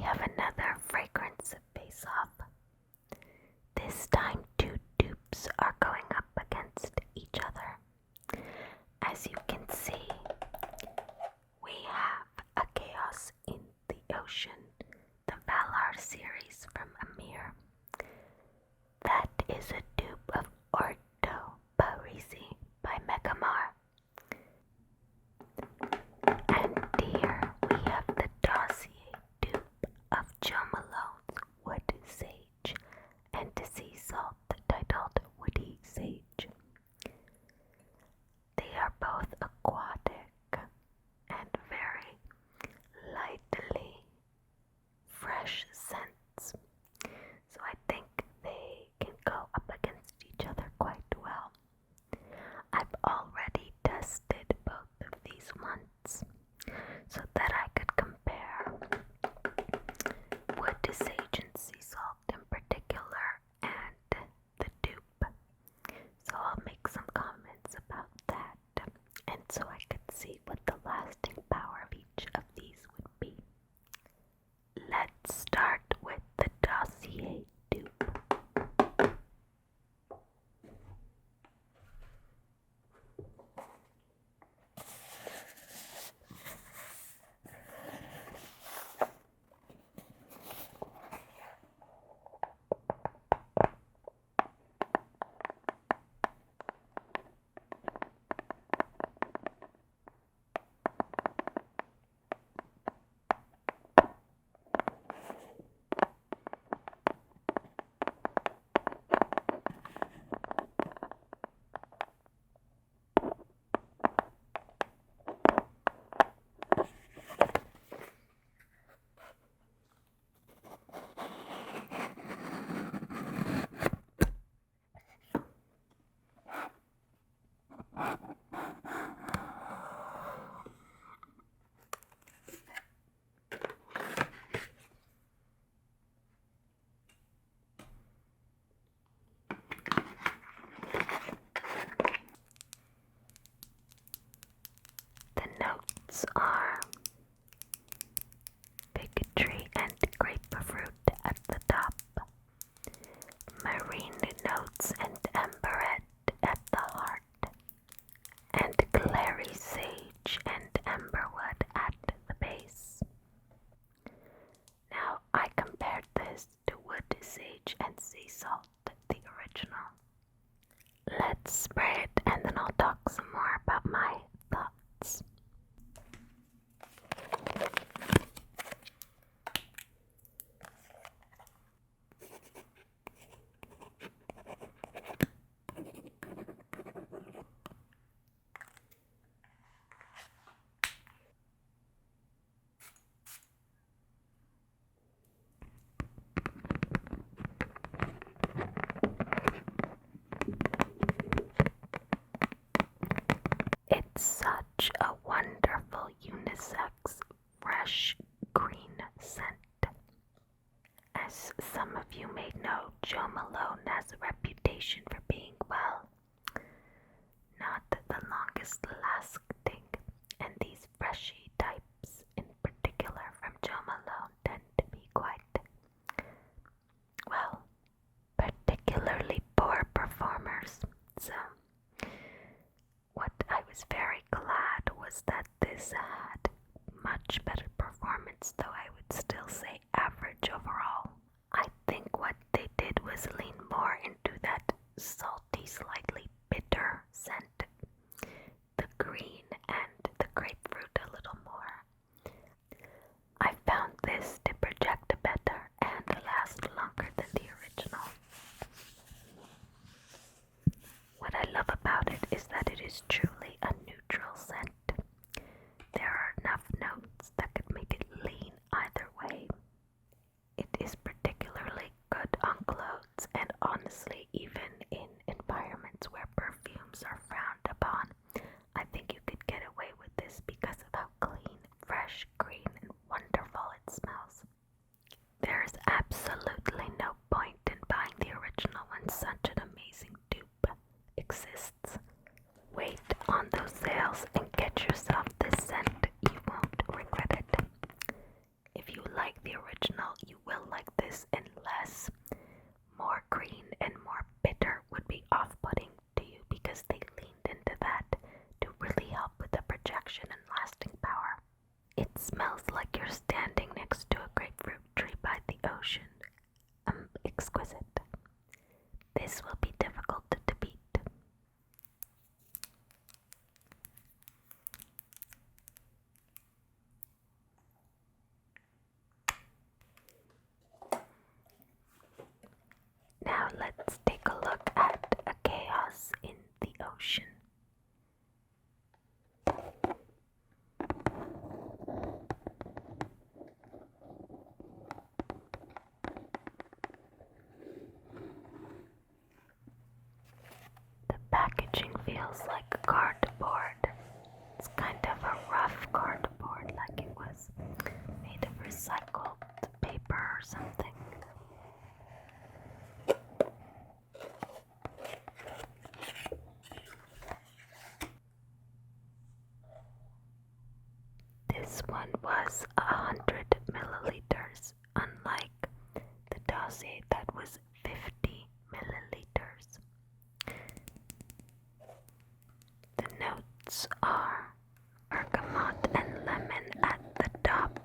have another fragrance face-off. This time 2 dupes are going up against each other. As you can see, we have a Chaos in the Ocean, the Valar series from Emir. That is a dupe of Orto Parisi by Megamare. And here we have the Dossier dupe of Malone's Wood Sage and Sea Salt titled Woody Sage. They are both aquatic and very lightly fresh scents, so I think they can go up against each other quite well. I've already tested both of these once so that I could compare Wood Sage and Sea Salt in particular and the dupe. So I'll make some comments about that, and so I could see what the lasting power of each of these would be. Let's start with the Dossier dupe. Notes are bigotry and grapefruit at the top, marine notes and amberette at the heart, and clary sage and amberwood at the base. Now I compared this to Wood Sage and Sea Salt, the original. Let's spray it and then I'll talk some more about my thoughts. It's such a wonderful unisex, fresh green scent. As some of you may know, Malone has a reputation for being, well, not the longest lasting, and these freshie types in particular from Malone tend to be quite, well, particularly poor performers. So what I was very glad was that this had much better performance, though I would still say average overall. I think what they did was lean more into that salty, slightly bitter scent, the green and the grapefruit a little like the original, you will like this unless more green and more bitter would be off-putting to you because they leaned into that to really help with the projection and lasting power. It smells like you're standing next to a grapefruit tree by the ocean. Exquisite. This will be difficult to beat. Now let's take a look at a chaos in the ocean. The packaging feels like cardboard. It's kind of a rough cardboard, like it was made of recycled paper or something. This one was 100 milliliters, unlike the Dossier that was 50 milliliters. The notes are bergamot and lemon at the top,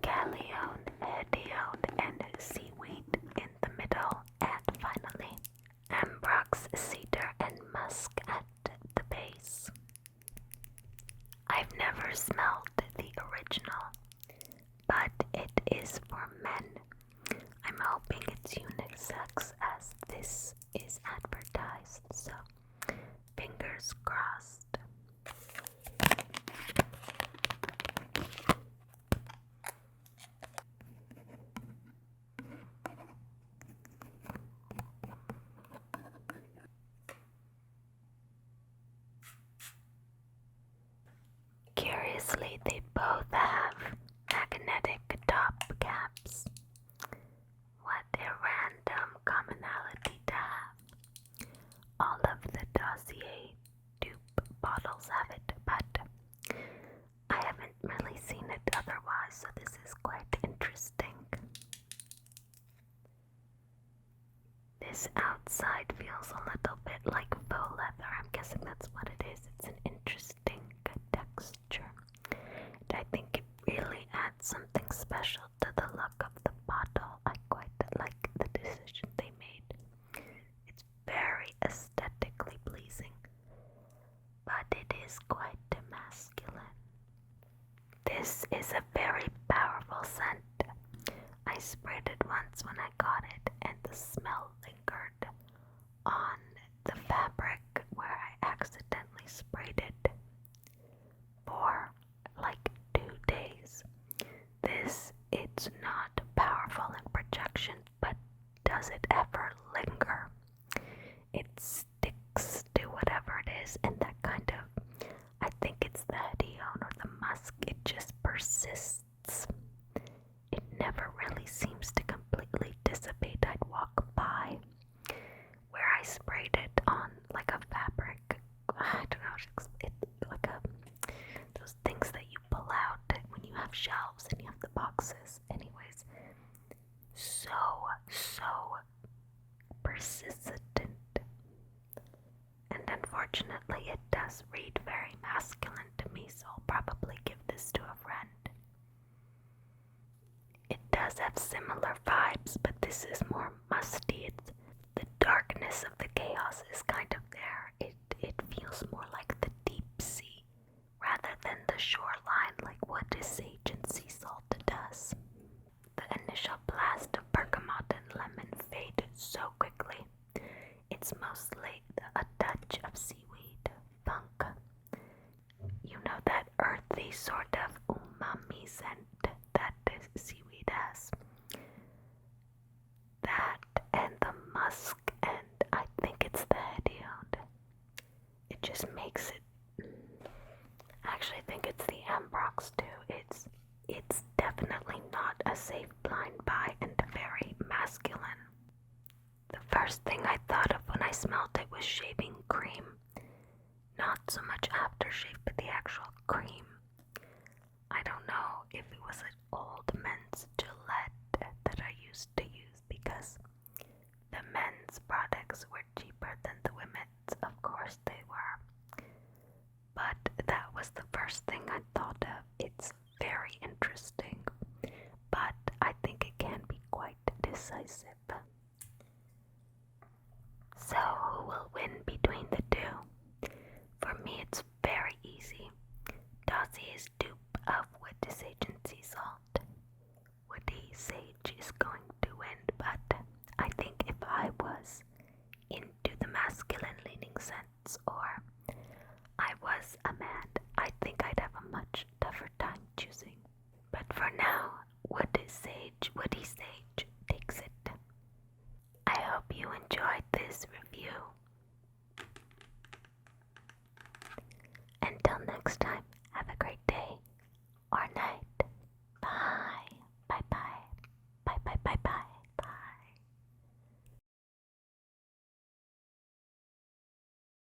gallione, hedione, and seaweed in the middle, and finally, ambrox, cedar, and musk at the base. I've never smelled the original, but it is for men. I'm hoping it's unisex as this is advertised, so fingers crossed. Curiously, they both have magnetic top caps. What a random commonality to have. All of the Dossier dupe bottles have it, but I haven't really seen it otherwise, so this is quite interesting. This outside feels a little bit like faux leather. I'm guessing that's what it is. It's an interesting texture. And I think it really adds something special to the look of the bottle. I quite like the decision they made. It's very aesthetically pleasing, but it is quite masculine. This is a very powerful scent. I sprayed it once when I got it, and the smell lingered on the fabric where I accidentally sprayed it for like 2 days. It's not powerful in projection, but does it ever linger? It sticks to whatever it is, and that kind of, I think it's the hedione or the musk, it just persists. It never really seems to completely dissipate. I'd walk by where I sprayed it on like a fabric, I don't know how to explain it, like those things that you pull out when you have shelves and you have the boxes. Anyways, so persistent. And unfortunately it does read very masculine to me, so I'll probably give this to a friend. It does have similar vibes, but this is more musty. The darkness of the chaos is kind of there. It feels more like the deep sea rather than the shoreline, like what a sage and sea salt does. The initial blast of bergamot and lemon fade so quickly. It's mostly a touch of seaweed, funk. You know that earthy sort of umami scent that the seaweed has. That and the musk, and I think it's the hedione. It just makes it. I actually think it's the ambrox too. It's definitely not a safe blind buy and very masculine. The first thing I thought of when I smelled it was shaving cream. Not so much aftershave, but the actual cream. I don't know if it was an old men's Gillette that I used to use because the men's products were cheaper than the women's. Of course they were. But that was the first thing I thought of. It's very interesting, but I think it can be quite decisive. So who will win between the two? For me it's very easy. Dossier's dupe of Woody Sage and Sea Salt. Woody Sage is going to win, but I think if I was into the masculine leaning sense, or I was a man, I think I'd have a much tougher time choosing. But for now, Woody